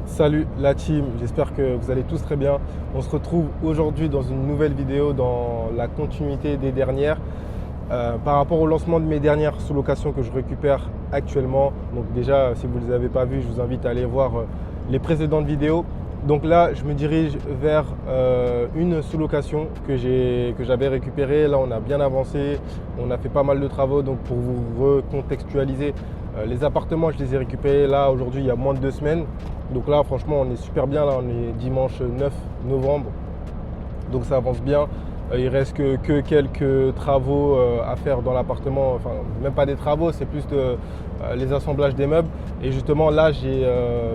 Salut la team, j'espère que vous allez tous très bien. On se retrouve aujourd'hui dans une nouvelle vidéo dans la continuité des dernières. Par rapport au lancement de mes dernières sous-locations que je récupère actuellement. Donc déjà, si vous ne les avez pas vues, je vous invite à aller voir les précédentes vidéos. Donc là, je me dirige vers une sous-location que j'avais récupérée. Là, on a bien avancé, on a fait pas mal de travaux. Donc pour vous recontextualiser, les appartements, je les ai récupérés là aujourd'hui, il y a moins de 2 semaines. Donc là, franchement, on est super bien. Là, on est dimanche 9 novembre. Donc ça avance bien. Il reste que quelques travaux à faire dans l'appartement. Enfin, même pas des travaux, c'est plus les assemblages des meubles. Et justement, là, j'ai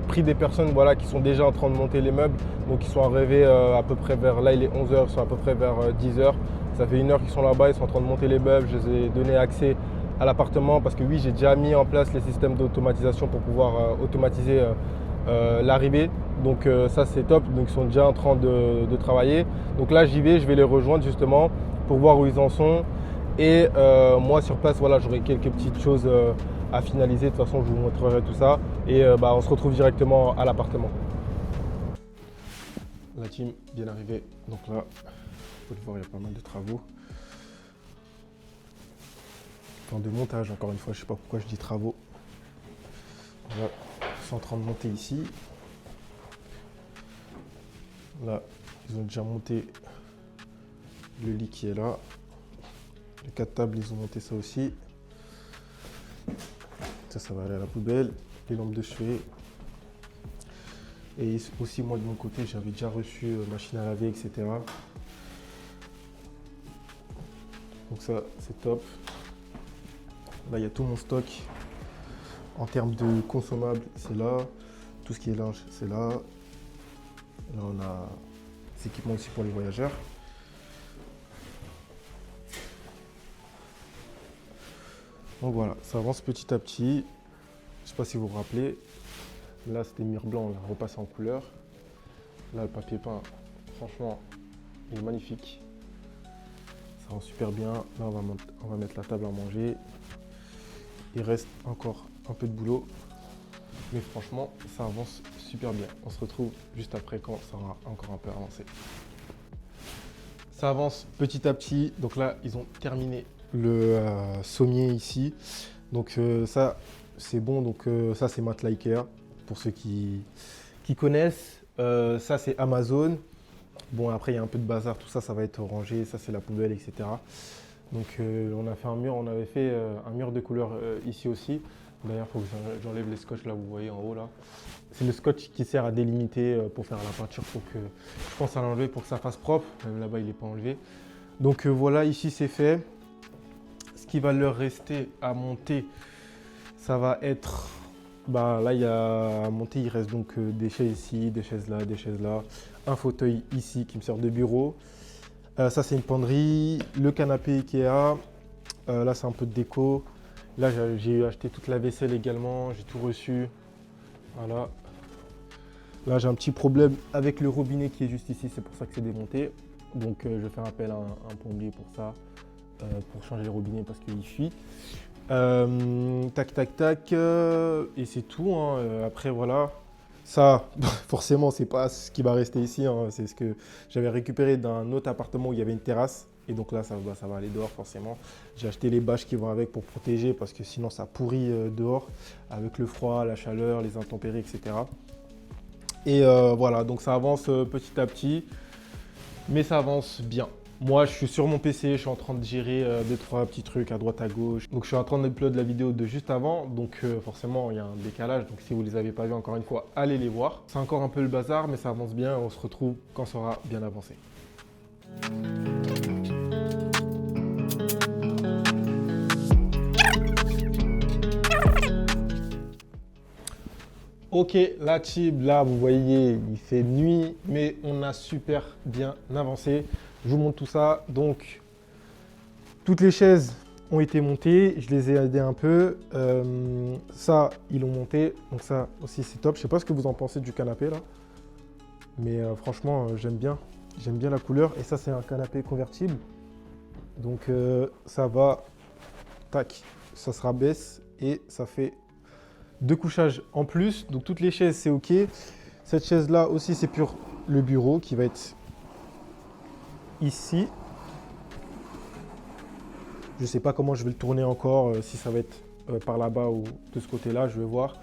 pris des personnes voilà, qui sont déjà en train de monter les meubles. Donc, ils sont arrivés à peu près vers, là, il est 11 h, ils sont à peu près vers 10 h. Ça fait 1 heure qu'ils sont là-bas, ils sont en train de monter les meubles. Je les ai donné accès à l'appartement parce que oui, j'ai déjà mis en place les systèmes d'automatisation pour pouvoir automatiser l'arrivée. Donc ça c'est top, donc ils sont déjà en train de travailler. Donc là j'y vais, je vais les rejoindre justement pour voir où ils en sont. Et moi sur place, voilà, j'aurai quelques petites choses à finaliser. De toute façon je vous montrerai tout ça. Et on se retrouve directement à l'appartement. La team bien arrivée. Donc là, vous pouvez le voir, il y a pas mal de travaux. Enfin de montage encore une fois, je sais pas pourquoi je dis travaux. Voilà, ils sont en train de monter ici. Là, ils ont déjà monté le lit qui est là. Les 4 tables, ils ont monté ça aussi. Ça va aller à la poubelle. Les lampes de chevet. Et aussi, moi, de mon côté, j'avais déjà reçu machine à laver, etc. Donc ça, c'est top. Là, il y a tout mon stock. En termes de consommables, c'est là. Tout ce qui est linge, c'est là. Là, on a des équipements aussi pour les voyageurs. Donc voilà, ça avance petit à petit. Je ne sais pas si vous vous rappelez. Là, c'était mur blanc, on l'a repassé en couleur. Là, le papier peint, franchement, il est magnifique. Ça rend super bien. Là, on va mettre la table à manger. Il reste encore un peu de boulot. Mais franchement, ça avance super bien. On se retrouve juste après quand ça aura encore un peu avancé. Ça avance petit à petit. Donc là, ils ont terminé le sommier ici. Donc ça, c'est bon. Donc ça, c'est matelas Ikea pour ceux qui connaissent. Ça, c'est Amazon. Bon, après, il y a un peu de bazar. Tout ça, ça va être rangé. Ça, c'est la poubelle, etc. Donc on a fait un mur. On avait fait un mur de couleur ici aussi. D'ailleurs, il faut que j'enlève les scotch là, vous voyez en haut là. C'est le scotch qui sert à délimiter pour faire la peinture. Pour que, je pense à l'enlever pour que ça fasse propre. Même là-bas, il n'est pas enlevé. Donc voilà, ici c'est fait. Ce qui va leur rester à monter, ça va être... Bah, là, il y a à monter, il reste donc des chaises ici, des chaises là, des chaises là. Un fauteuil ici qui me sert de bureau. Ça, c'est une penderie. Le canapé Ikea. Là, c'est un peu de déco. Là, j'ai acheté toute la vaisselle également. J'ai tout reçu. Voilà. Là, j'ai un petit problème avec le robinet qui est juste ici. C'est pour ça que c'est démonté. Donc, je vais faire appel à un plombier pour ça. Pour changer les robinets parce qu'il fuit. Tac, tac, tac. Et c'est tout. Hein. Après, voilà. Ça, forcément, c'est pas ce qui va rester ici. Hein. C'est ce que j'avais récupéré d'un autre appartement où il y avait une terrasse. Et donc là, ça va aller dehors forcément. J'ai acheté les bâches qui vont avec pour protéger parce que sinon ça pourrit dehors avec le froid, la chaleur, les intempéries, etc. Et voilà, donc ça avance petit à petit, mais ça avance bien. Moi, je suis sur mon PC, je suis en train de gérer 2-3 petits trucs à droite à gauche. Donc je suis en train d'upload la vidéo de juste avant, donc forcément il y a un décalage. Donc si vous ne les avez pas vus encore une fois, allez les voir. C'est encore un peu le bazar, mais ça avance bien. On se retrouve quand ça aura bien avancé. Ok, la team, là vous voyez, il fait nuit, mais on a super bien avancé. Je vous montre tout ça. Donc, toutes les chaises ont été montées, je les ai aidés un peu. Ça, ils l'ont monté, donc ça aussi c'est top. Je sais pas ce que vous en pensez du canapé là, mais franchement, j'aime bien. J'aime bien la couleur. Et ça, c'est un canapé convertible. Donc, ça va, tac, ça se rabaisse et ça fait 2 couchages en plus. Donc toutes les chaises, c'est OK. Cette chaise-là aussi, c'est pour le bureau qui va être ici. Je ne sais pas comment je vais le tourner encore, si ça va être par là-bas ou de ce côté-là, je vais voir.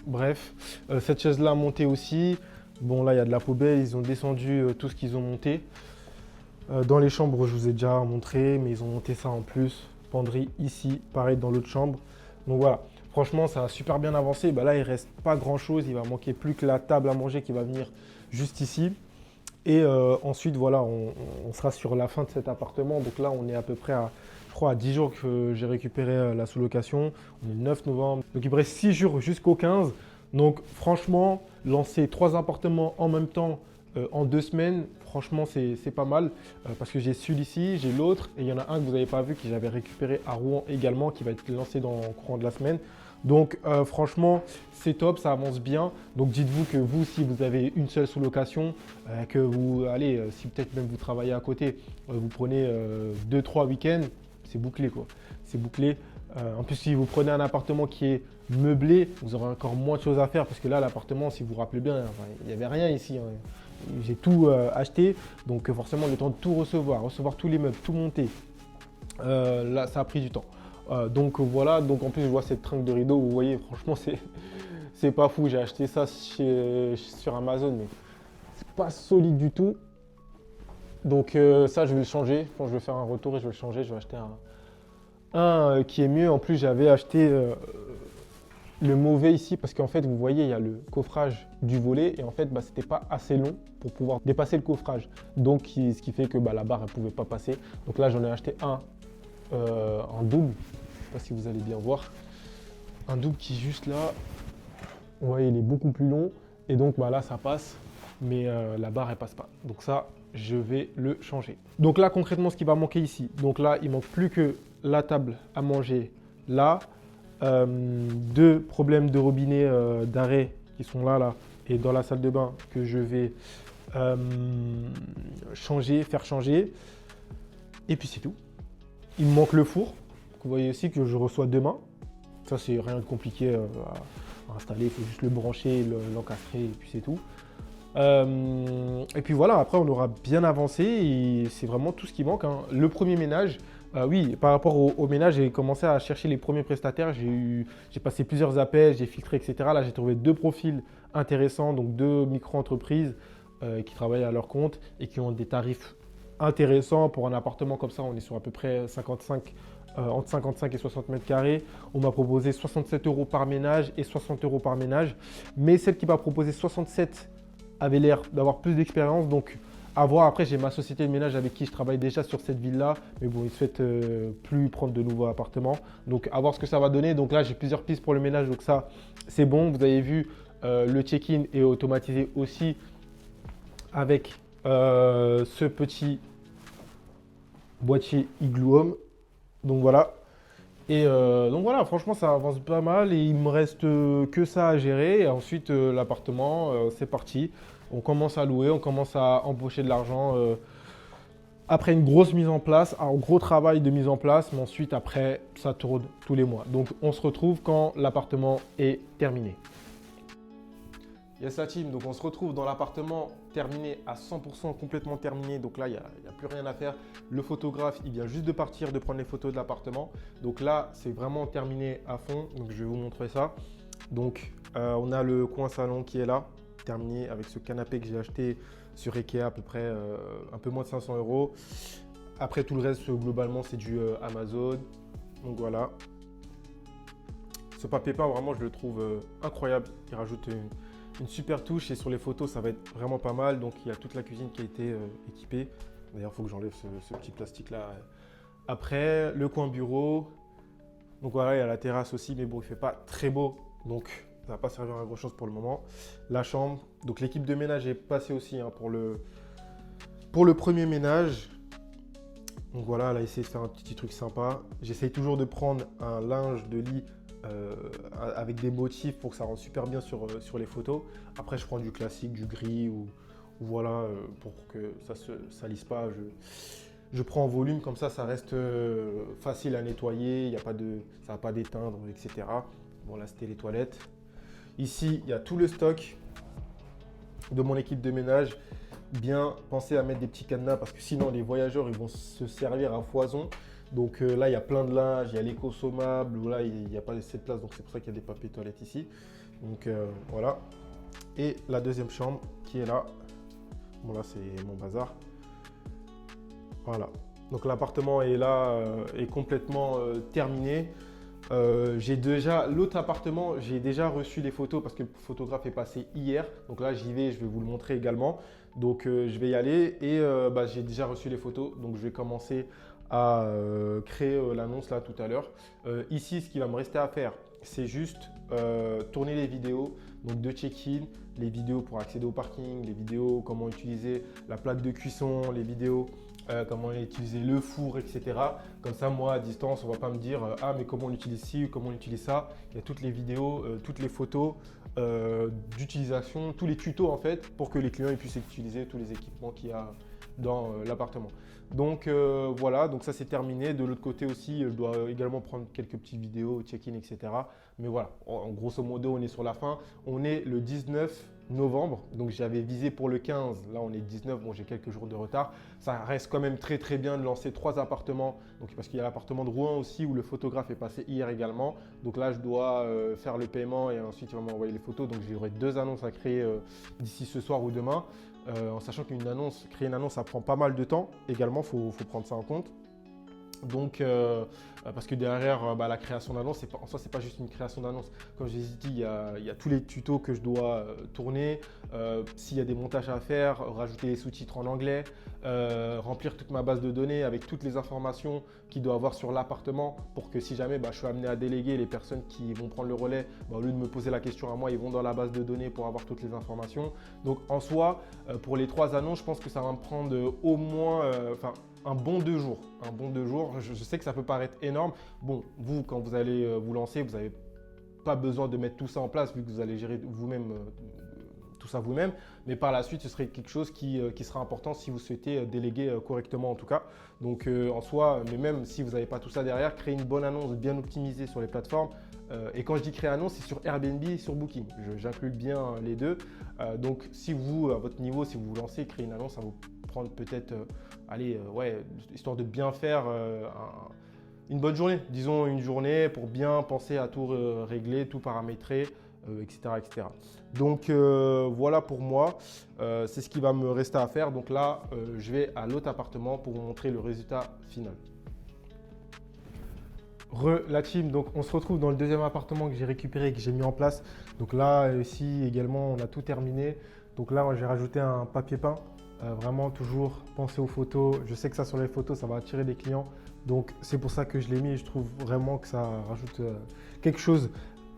Bref, cette chaise-là montée aussi. Bon, là, il y a de la poubelle, ils ont descendu tout ce qu'ils ont monté. Dans les chambres, je vous ai déjà montré, mais ils ont monté ça en plus. Penderie ici, pareil dans l'autre chambre. Donc voilà, franchement, ça a super bien avancé. Bah, là, il ne reste pas grand-chose. Il va manquer plus que la table à manger qui va venir juste ici. Et ensuite, voilà, on sera sur la fin de cet appartement. Donc là, on est à peu près à, je crois, à 10 jours que j'ai récupéré la sous-location. On est le 9 novembre. Donc il me reste 6 jours jusqu'au 15. Donc franchement, lancer 3 appartements en même temps en 2 semaines, franchement, c'est pas mal. Parce que j'ai celui-ci, j'ai l'autre. Et il y en a un que vous n'avez pas vu, que j'avais récupéré à Rouen également, qui va être lancé dans le courant de la semaine. Donc franchement, c'est top, ça avance bien. Donc dites-vous que vous, si vous avez une seule sous-location, que vous allez, si peut-être même vous travaillez à côté, vous prenez 2-3 week-ends, c'est bouclé quoi. C'est bouclé. En plus, si vous prenez un appartement qui est meublé, vous aurez encore moins de choses à faire parce que là, l'appartement, si vous vous rappelez bien, enfin, il n'y avait rien ici, hein. J'ai tout acheté, donc forcément, le temps de tout recevoir tous les meubles, tout monter, là, ça a pris du temps. Donc voilà, donc en plus je vois cette tringle de rideau, vous voyez, franchement c'est pas fou, j'ai acheté ça sur Amazon, mais c'est pas solide du tout. Donc ça je vais le changer, je pense que je vais faire un retour et je vais le changer, je vais acheter un qui est mieux. En plus j'avais acheté le mauvais ici parce qu'en fait vous voyez il y a le coffrage du volet et en fait bah, c'était pas assez long pour pouvoir dépasser le coffrage. Donc ce qui fait que bah, la barre elle pouvait pas passer. Donc là j'en ai acheté un en double, je sais pas si vous allez bien voir, un double qui est juste là, vous voyez il est beaucoup plus long et donc bah, là ça passe mais la barre elle passe pas, donc ça je vais le changer. Donc là concrètement ce qui va manquer ici, donc là il manque plus que la table à manger là, 2 problèmes de robinet d'arrêt qui sont là et dans la salle de bain que je vais faire changer et puis c'est tout. Il me manque le four, que vous voyez aussi que je reçois demain. Ça, c'est rien de compliqué à installer, il faut juste le brancher, l'encastrer et puis c'est tout. Et puis voilà, après on aura bien avancé et c'est vraiment tout ce qui manque, hein. Le premier ménage, oui, par rapport au ménage, j'ai commencé à chercher les premiers prestataires. J'ai passé plusieurs appels, j'ai filtré, etc. Là, j'ai trouvé 2 profils intéressants, donc 2 micro-entreprises qui travaillent à leur compte et qui ont des tarifs intéressant. Pour un appartement comme ça, on est sur à peu près entre 55 et 60 mètres carrés. On m'a proposé 67 € par ménage et 60 € par ménage. Mais celle qui m'a proposé 67 avait l'air d'avoir plus d'expérience. Donc à voir. Après, j'ai ma société de ménage avec qui je travaille déjà sur cette ville-là. Mais bon, ils ne souhaitent plus prendre de nouveaux appartements. Donc à voir ce que ça va donner. Donc là, j'ai plusieurs pistes pour le ménage. Donc ça, c'est bon. Vous avez vu, le check-in est automatisé aussi avec ce petit boîtier Igloo Home. Donc voilà. Et donc voilà, franchement, ça avance pas mal et il me reste que ça à gérer. Et ensuite, l'appartement, c'est parti. On commence à louer, on commence à empocher de l'argent après une grosse mise en place, un gros travail de mise en place. Mais ensuite, après, ça tourne tous les mois. Donc on se retrouve quand l'appartement est terminé. Yes la team, donc on se retrouve dans l'appartement terminé à 100%, complètement terminé. Donc là, il n'y a plus rien à faire. Le photographe, il vient juste de partir, de prendre les photos de l'appartement. Donc là, c'est vraiment terminé à fond. Donc je vais vous montrer ça. Donc on a le coin salon qui est là, terminé avec ce canapé que j'ai acheté sur Ikea à peu près un peu moins de 500 €. Après tout le reste, globalement, c'est du Amazon. Donc voilà. Ce papier peint, vraiment, je le trouve incroyable. Il rajoute une super touche et sur les photos, ça va être vraiment pas mal. Donc, il y a toute la cuisine qui a été équipée. D'ailleurs, il faut que j'enlève ce petit plastique-là. Après, le coin bureau. Donc voilà, il y a la terrasse aussi, mais bon, il ne fait pas très beau. Donc, ça ne va pas servir à grand chose pour le moment. La chambre. Donc, l'équipe de ménage est passée aussi hein, pour le premier ménage. Donc voilà, elle a essayé de faire un petit truc sympa. J'essaye toujours de prendre un linge de lit avec des motifs pour que ça rende super bien sur les photos. Après, je prends du classique, du gris ou voilà, pour que ça ne se salisse pas. Je prends en volume, comme ça reste facile à nettoyer, ça ne va pas déteindre, etc. Bon, là, c'était les toilettes. Ici, il y a tout le stock. de mon équipe de ménage, bien penser à mettre des petits cadenas parce que sinon les voyageurs ils vont se servir à foison. Donc là il y a plein de linge, il y a les consommables, là il n'y a pas assez de place, donc c'est pour ça qu'il y a des papiers toilettes ici. Donc voilà. Et la deuxième chambre qui est là. Bon là c'est mon bazar. Voilà. Donc l'appartement est là, est complètement terminé. L'autre appartement, j'ai déjà reçu les photos parce que le photographe est passé hier. Donc là, j'y vais, je vais vous le montrer également. Donc je vais y aller et j'ai déjà reçu les photos. Donc je vais commencer à créer l'annonce là tout à l'heure. Ici, ce qui va me rester à faire, c'est juste tourner les vidéos donc de check-in, les vidéos pour accéder au parking, les vidéos comment utiliser la plaque de cuisson, les vidéos comment utiliser le four, etc. Comme ça, moi, à distance, on ne va pas me dire « Ah, mais comment on utilise ci ou comment on utilise ça ?» Il y a toutes les vidéos, toutes les photos d'utilisation, tous les tutos en fait, pour que les clients ils puissent utiliser tous les équipements qu'il y a dans l'appartement. Donc voilà, donc ça c'est terminé. De l'autre côté aussi, je dois également prendre quelques petites vidéos, check-in, etc. Mais voilà, en grosso modo, on est sur la fin. On est le 19 novembre, donc j'avais visé pour le 15, là on est 19, bon j'ai quelques jours de retard. Ça reste quand même très très bien de lancer 3 appartements, donc, parce qu'il y a l'appartement de Rouen aussi où le photographe est passé hier également. Donc là je dois faire le paiement et ensuite il va m'envoyer les photos, donc j'aurai 2 annonces à créer d'ici ce soir ou demain. En sachant qu'une annonce, créer une annonce, ça prend pas mal de temps également, faut prendre ça en compte. Donc, parce que derrière la création d'annonce, en soi, ce n'est pas juste une création d'annonce. Comme je l'ai dit, il y a tous les tutos que je dois tourner. S'il y a des montages à faire, rajouter les sous-titres en anglais, remplir toute ma base de données avec toutes les informations qu'il doit avoir sur l'appartement pour que si jamais je suis amené à déléguer, les personnes qui vont prendre le relais, au lieu de me poser la question à moi, ils vont dans la base de données pour avoir toutes les informations. Donc, en soi, pour les 3 annonces, je pense que ça va me prendre au moins… un bon 2 jours. Un bon 2 jours. Je sais que ça peut paraître énorme. Bon, vous, quand vous allez vous lancer, vous n'avez pas besoin de mettre tout ça en place vu que vous allez gérer vous-même tout ça vous-même. Mais par la suite, ce serait quelque chose qui sera important si vous souhaitez déléguer correctement en tout cas. Donc en soi, mais même si vous n'avez pas tout ça derrière, créer une bonne annonce bien optimisée sur les plateformes. Et quand je dis créer annonce, c'est sur Airbnb et sur Booking. J'inclus bien les deux. Donc si vous, à votre niveau, si vous vous lancez, créer une annonce, ça va vous prendre peut-être, histoire de bien faire une bonne journée. Disons une journée pour bien penser à tout régler, tout paramétrer, etc., etc. Donc voilà pour moi, c'est ce qui va me rester à faire. Donc là, je vais à l'autre appartement pour vous montrer le résultat final. La team, donc on se retrouve dans le deuxième appartement que j'ai récupéré et que j'ai mis en place. Donc là ici également on a tout terminé. Donc là j'ai rajouté un papier peint. Vraiment toujours penser aux photos. Je sais que ça sur les photos ça va attirer des clients. Donc c'est pour ça que je l'ai mis et je trouve vraiment que ça rajoute quelque chose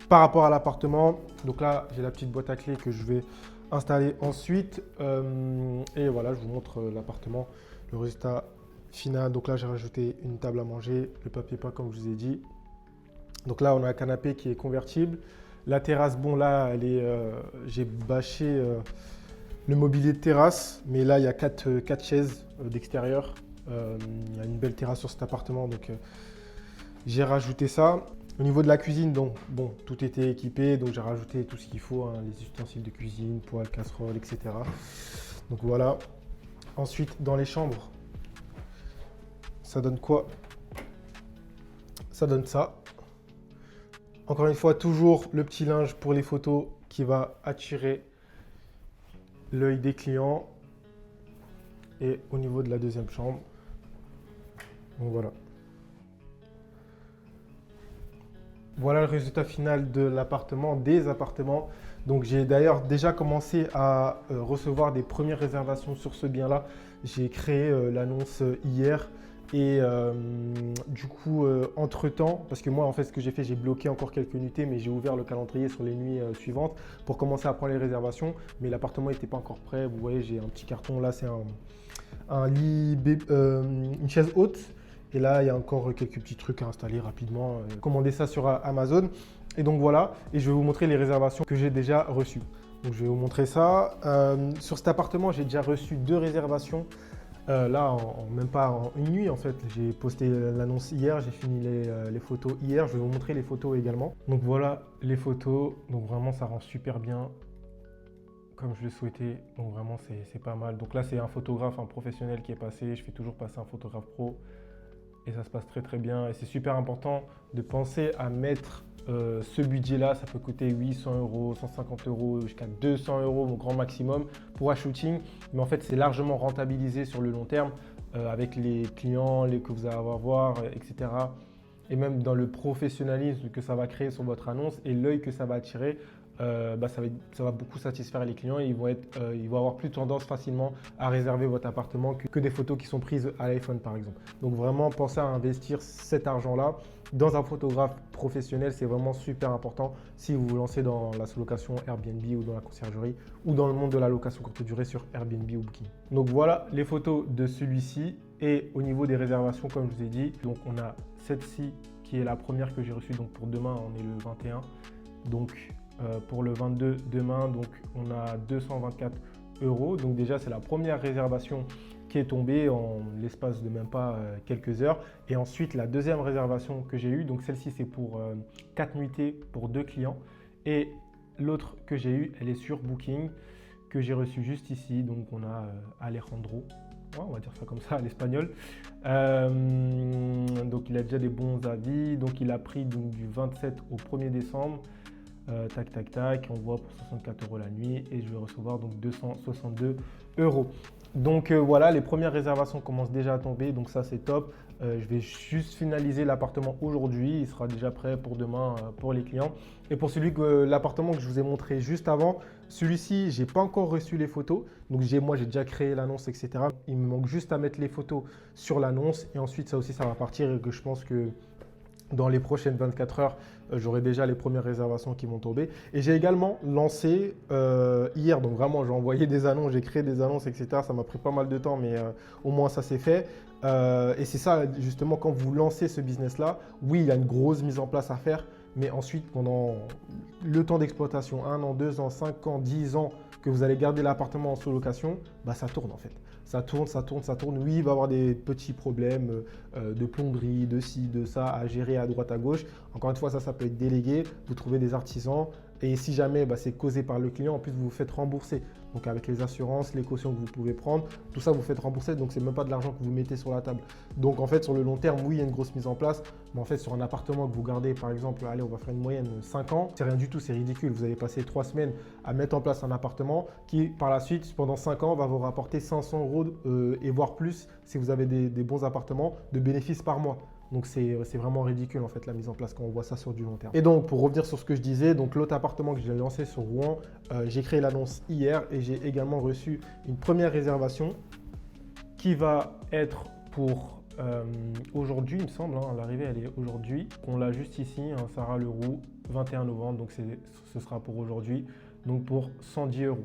par rapport à l'appartement. Donc là j'ai la petite boîte à clés que je vais installer ensuite. Et voilà, je vous montre l'appartement, le résultat final. Donc là j'ai rajouté une table à manger, le papier peint comme je vous ai dit. Donc là on a un canapé qui est convertible. La terrasse, bon là j'ai bâché le mobilier de terrasse, mais là il y a 4 chaises d'extérieur. Il y a une belle terrasse sur cet appartement, donc j'ai rajouté ça. Au niveau de la cuisine, donc bon, tout était équipé, donc j'ai rajouté tout ce qu'il faut, hein, les ustensiles de cuisine, poêle, casserole, etc. Donc voilà. Ensuite, dans les chambres, ça donne quoi? Ça donne ça. Encore une fois, toujours le petit linge pour les photos qui va attirer l'œil des clients. Et au niveau de la deuxième chambre, donc voilà. Voilà le résultat final de l'appartement, des appartements. Donc j'ai d'ailleurs déjà commencé à recevoir des premières réservations sur ce bien-là. J'ai créé l'annonce hier. Et du coup, entre-temps, parce que moi, en fait, ce que j'ai fait, j'ai bloqué encore quelques nuitées, mais j'ai ouvert le calendrier sur les nuits suivantes pour commencer à prendre les réservations. Mais l'appartement n'était pas encore prêt. Vous voyez, j'ai un petit carton. Là, c'est un lit, une chaise haute. Et là, il y a encore quelques petits trucs à installer rapidement. Commander ça sur Amazon. Et donc voilà, et je vais vous montrer les réservations que j'ai déjà reçues. Donc je vais vous montrer ça. Sur cet appartement, j'ai déjà reçu 2 réservations. Là, même pas en une nuit en fait. J'ai posté l'annonce hier, j'ai fini les photos hier. Je vais vous montrer les photos également. Donc voilà les photos. Donc vraiment, ça rend super bien. comme je le souhaitais. Donc vraiment, c'est pas mal. Donc là, c'est un photographe, un professionnel qui est passé. Je fais toujours passer un photographe pro. Et ça se passe très très bien. Et c'est super important de penser à mettre ce budget-là. Ça peut coûter 800 euros, 150 euros, jusqu'à 200 euros au grand maximum pour un shooting. Mais en fait, c'est largement rentabilisé sur le long terme avec les clients que vous allez avoir, etc. Et même dans le professionnalisme que ça va créer sur votre annonce et l'œil que ça va attirer, ça va beaucoup satisfaire les clients et ils vont avoir plus tendance facilement à réserver votre appartement que des photos qui sont prises à l'iPhone par exemple. Donc vraiment, pensez à investir cet argent-là dans un photographe professionnel, c'est vraiment super important si vous vous lancez dans la sous-location Airbnb ou dans la conciergerie ou dans le monde de la location courte durée sur Airbnb ou Booking. Donc voilà les photos de celui-ci. Et au niveau des réservations, comme je vous ai dit, donc on a celle-ci qui est la première que j'ai reçue. Donc pour demain, on est le 21. Donc pour le 22 demain, donc on a 224 euros. Donc déjà, c'est la première réservation qui est tombée en l'espace de même pas quelques heures. Et ensuite, la deuxième réservation que j'ai eue, donc celle-ci, c'est pour 4 nuitées pour 2 clients. Et l'autre que j'ai eue, elle est sur Booking, que j'ai reçue juste ici. Donc on a Alejandro. Ouais, on va dire ça comme ça à l'espagnol. Donc il a déjà des bons avis. Donc il a pris donc, du 27 au 1er décembre. Tac, tac, tac. On voit pour 64 euros la nuit et je vais recevoir donc 262 euros. Donc voilà, les premières réservations commencent déjà à tomber. Donc ça, c'est top. Je vais juste finaliser l'appartement aujourd'hui. Il sera déjà prêt pour demain pour les clients. Et pour l'appartement que je vous ai montré juste avant, celui-ci, je n'ai pas encore reçu les photos. Donc moi, j'ai déjà créé l'annonce, etc. Il me manque juste à mettre les photos sur l'annonce. Et ensuite, ça aussi, ça va partir. Et que je pense que dans les prochaines 24 heures, j'aurai déjà les premières réservations qui vont tomber. Et j'ai également lancé hier, donc vraiment j'ai envoyé des annonces, j'ai créé des annonces, etc. Ça m'a pris pas mal de temps, mais au moins ça s'est fait. Et c'est ça justement, quand vous lancez ce business-là, oui, il y a une grosse mise en place à faire, mais ensuite pendant le temps d'exploitation, 1 an, 2 ans, 5 ans, 10 ans, que vous allez garder l'appartement en sous-location, bah, ça tourne en fait. Ça tourne, ça tourne, ça tourne. Oui, il va y avoir des petits problèmes de plomberie, de ci, de ça à gérer à droite, à gauche. Encore une fois, ça peut être délégué. Vous trouvez des artisans. Et si jamais c'est causé par le client, en plus, vous vous faites rembourser. Donc, avec les assurances, les cautions que vous pouvez prendre, tout ça, vous faites rembourser. Donc, ce n'est même pas de l'argent que vous mettez sur la table. Donc, en fait, sur le long terme, oui, il y a une grosse mise en place. Mais en fait, sur un appartement que vous gardez, par exemple, allez, on va faire une moyenne 5 ans, c'est rien du tout, c'est ridicule. Vous allez passer 3 semaines à mettre en place un appartement qui, par la suite, pendant 5 ans, va vous rapporter 500 euros et voire plus si vous avez des bons appartements de bénéfices par mois. Donc c'est vraiment ridicule en fait la mise en place quand on voit ça sur du long terme. Et donc pour revenir sur ce que je disais, donc l'autre appartement que j'ai lancé sur Rouen, j'ai créé l'annonce hier et j'ai également reçu une première réservation qui va être pour aujourd'hui, il me semble. L'arrivée elle est aujourd'hui. On l'a juste ici, Sarah Leroux, 21 novembre, donc ce sera pour aujourd'hui, donc pour 110 euros.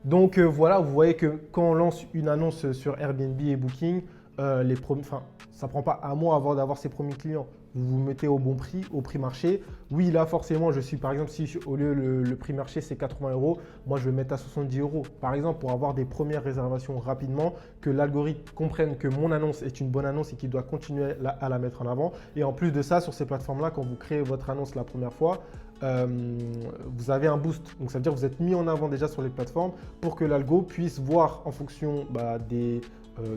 Donc voilà, vous voyez que quand on lance une annonce sur Airbnb et Booking, ça ne prend pas un mois avant d'avoir ses premiers clients. Vous vous mettez au bon prix, au prix marché. Oui, là, forcément, par exemple, si au lieu le prix marché, c'est 80 euros, moi, je vais mettre à 70 euros. Par exemple, pour avoir des premières réservations rapidement, que l'algorithme comprenne que mon annonce est une bonne annonce et qu'il doit continuer à la mettre en avant. Et en plus de ça, sur ces plateformes-là, quand vous créez votre annonce la première fois, vous avez un boost. Donc, ça veut dire que vous êtes mis en avant déjà sur les plateformes pour que l'algo puisse voir en fonction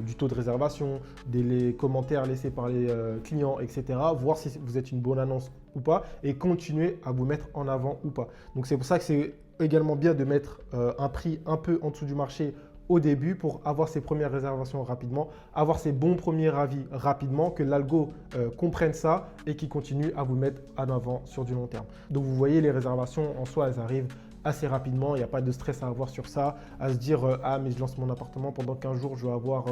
du taux de réservation, des commentaires laissés par les clients, etc. Voir si vous êtes une bonne annonce ou pas et continuer à vous mettre en avant ou pas. Donc, c'est pour ça que c'est également bien de mettre un prix un peu en dessous du marché au début pour avoir ses premières réservations rapidement, avoir ses bons premiers avis rapidement, que l'algo comprenne ça et qu'il continue à vous mettre en avant sur du long terme. Donc, vous voyez, les réservations en soi, elles arrivent assez rapidement, il n'y a pas de stress à avoir sur ça, à se dire ah mais je lance mon appartement pendant 15 jours, je vais avoir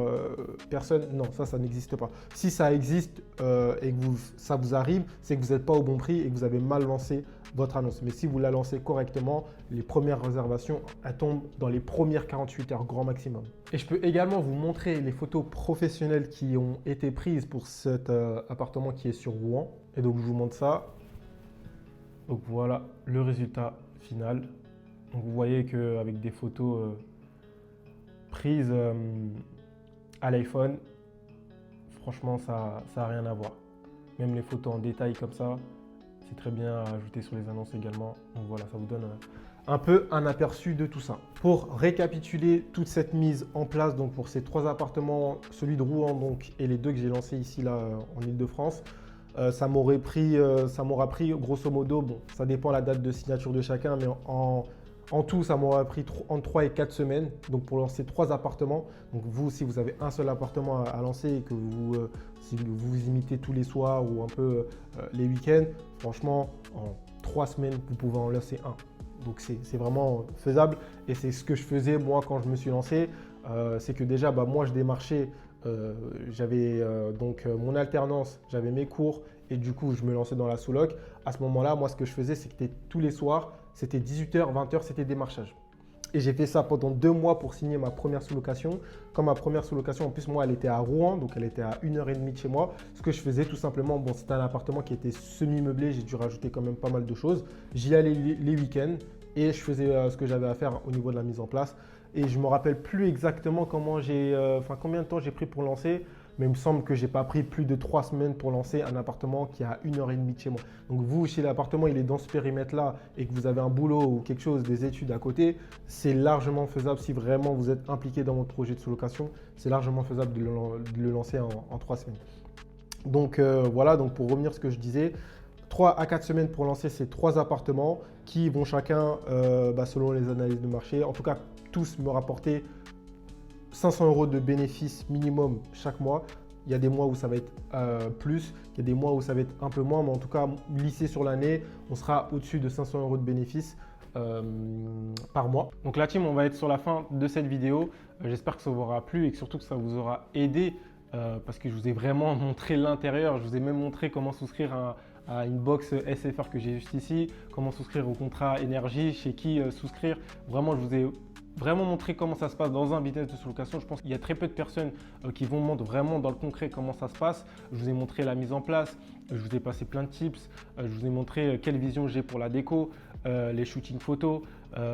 personne. Non, ça n'existe pas. Si ça existe et que ça vous arrive, c'est que vous n'êtes pas au bon prix et que vous avez mal lancé votre annonce. Mais si vous la lancez correctement, les premières réservations, elles tombent dans les premières 48 heures grand maximum. Et je peux également vous montrer les photos professionnelles qui ont été prises pour cet appartement qui est sur Rouen. Et donc je vous montre ça. Donc voilà le résultat final. Donc vous voyez qu'avec des photos prises à l'iPhone, franchement ça n'a rien à voir. Même les photos en détail comme ça, c'est très bien à ajouter sur les annonces également. Donc voilà, ça vous donne un peu un aperçu de tout ça. Pour récapituler toute cette mise en place, donc pour ces 3 appartements, celui de Rouen donc, et les 2 que j'ai lancés ici là, en Ile-de-France, ça m'aura pris grosso modo, bon, ça dépend la date de signature de chacun, mais en tout, ça m'aura pris entre 3 et 4 semaines donc pour lancer 3 appartements. Donc vous, si vous avez un seul appartement à lancer et que si vous imitez tous les soirs ou un peu les week-ends, franchement, en 3 semaines, vous pouvez en lancer un. Donc c'est vraiment faisable et c'est ce que je faisais moi quand je me suis lancé. C'est que déjà, moi je démarchais, j'avais donc mon alternance, j'avais mes cours et du coup je me lançais dans la sous-loc. À ce moment-là, moi ce que je faisais, c'était tous les soirs, c'était 18h, 20h, c'était démarchage. Et j'ai fait ça pendant 2 mois pour signer ma première sous-location. Quand ma première sous-location, en plus, moi, elle était à Rouen, donc elle était à 1h30 de chez moi. Ce que je faisais tout simplement, bon, c'était un appartement qui était semi-meublé, j'ai dû rajouter quand même pas mal de choses. J'y allais les week-ends et je faisais ce que j'avais à faire au niveau de la mise en place. Et je ne me rappelle plus exactement combien de temps j'ai pris pour lancer. Mais il me semble que je n'ai pas pris plus de 3 semaines pour lancer un appartement qui est à 1h30 de chez moi. Donc vous, si l'appartement il est dans ce périmètre-là et que vous avez un boulot ou quelque chose, des études à côté, c'est largement faisable si vraiment vous êtes impliqué dans votre projet de sous-location. C'est largement faisable de le lancer en 3 semaines. Donc voilà, donc pour revenir à ce que je disais, 3 à 4 semaines pour lancer ces 3 appartements qui vont chacun, selon les analyses de marché, en tout cas tous me rapporter 500 € de bénéfices minimum chaque mois. Il y a des mois où ça va être plus, il y a des mois où ça va être un peu moins, mais en tout cas, lissé sur l'année, on sera au-dessus de 500 € de bénéfices par mois. Donc la team, on va être sur la fin de cette vidéo. J'espère que ça vous aura plu et que surtout que ça vous aura aidé parce que je vous ai vraiment montré l'intérieur. Je vous ai même montré comment souscrire à une box SFR que j'ai juste ici, comment souscrire au contrat énergie, chez qui souscrire. Vraiment, je vous ai vraiment montrer comment ça se passe dans un business de sous-location. Je pense qu'il y a très peu de personnes qui vont montrer vraiment dans le concret comment ça se passe. Je vous ai montré la mise en place, je vous ai passé plein de tips, je vous ai montré quelle vision j'ai pour la déco, les shootings photos,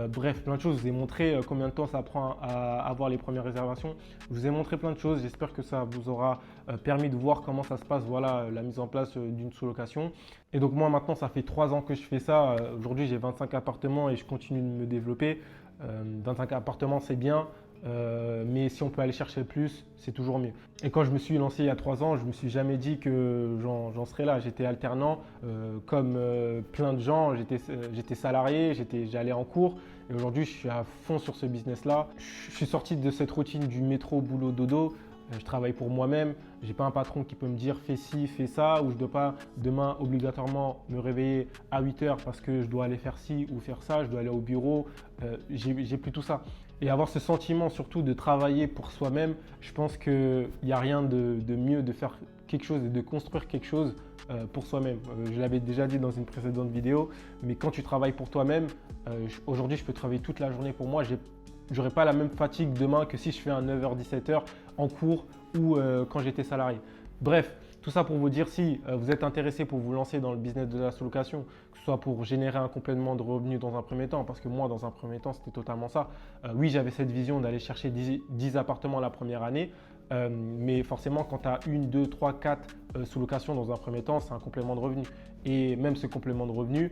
bref, plein de choses. Je vous ai montré combien de temps ça prend à avoir les premières réservations. Je vous ai montré plein de choses. J'espère que ça vous aura permis de voir comment ça se passe, voilà, la mise en place d'une sous-location. Et donc moi maintenant, ça fait 3 ans que je fais ça. Aujourd'hui, j'ai 25 appartements et je continue de me développer. 25 appartements, c'est bien, mais si on peut aller chercher plus, c'est toujours mieux. Et quand je me suis lancé il y a 3 ans, je ne me suis jamais dit que j'en serais là. J'étais alternant, comme plein de gens, j'étais salarié, j'allais en cours. Et aujourd'hui, je suis à fond sur ce business-là. Je suis sorti de cette routine du métro, boulot, dodo. Je travaille pour moi-même. Je n'ai pas un patron qui peut me dire fais ci, fais ça, ou je ne dois pas demain obligatoirement me réveiller à 8 h parce que je dois aller faire ci ou faire ça, je dois aller au bureau. J'ai plus tout ça. Et avoir ce sentiment surtout de travailler pour soi-même, je pense qu'il n'y a rien de mieux de faire quelque chose et de construire quelque chose pour soi-même. Je l'avais déjà dit dans une précédente vidéo, mais quand tu travailles pour toi-même, aujourd'hui je peux travailler toute la journée pour moi. J'aurai pas la même fatigue demain que si je fais un 9h-17h en cours ou quand j'étais salarié. Bref, tout ça pour vous dire, si vous êtes intéressé pour vous lancer dans le business de la sous-location, que ce soit pour générer un complément de revenus dans un premier temps, parce que moi, dans un premier temps, c'était totalement ça. Oui, j'avais cette vision d'aller chercher 10 appartements la première année, mais forcément, quand tu as 1, 2, 3, 4 sous-locations dans un premier temps, c'est un complément de revenus. Et même ce complément de revenus,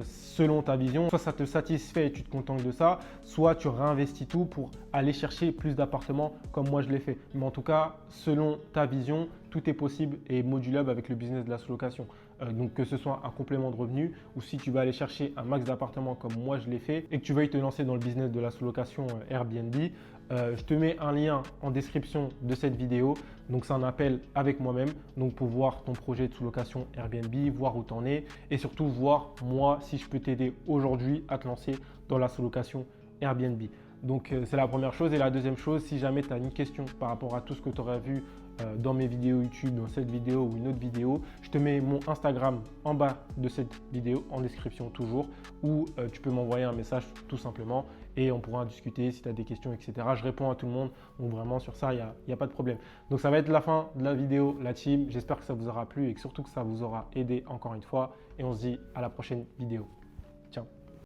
selon ta vision, soit ça te satisfait et tu te contentes de ça, soit tu réinvestis tout pour aller chercher plus d'appartements comme moi je l'ai fait. Mais en tout cas, selon ta vision, tout est possible et modulable avec le business de la sous-location. Donc que ce soit un complément de revenus ou si tu vas aller chercher un max d'appartements comme moi je l'ai fait et que tu veuilles te lancer dans le business de la sous-location Airbnb, je te mets un lien en description de cette vidéo. Donc c'est un appel avec moi-même donc pour voir ton projet de sous-location Airbnb, voir où tu en es et surtout voir moi si je peux t'aider aujourd'hui à te lancer dans la sous-location Airbnb. Donc c'est la première chose. Et la deuxième chose, si jamais tu as une question par rapport à tout ce que tu aurais vu dans mes vidéos YouTube, dans cette vidéo ou une autre vidéo, je te mets mon Instagram en bas de cette vidéo, en description toujours, où tu peux m'envoyer un message tout simplement et on pourra en discuter si tu as des questions, etc. Je réponds à tout le monde, donc vraiment sur ça, il n'y a pas de problème. Donc ça va être la fin de la vidéo, la team. J'espère que ça vous aura plu et que surtout que ça vous aura aidé encore une fois et on se dit à la prochaine vidéo.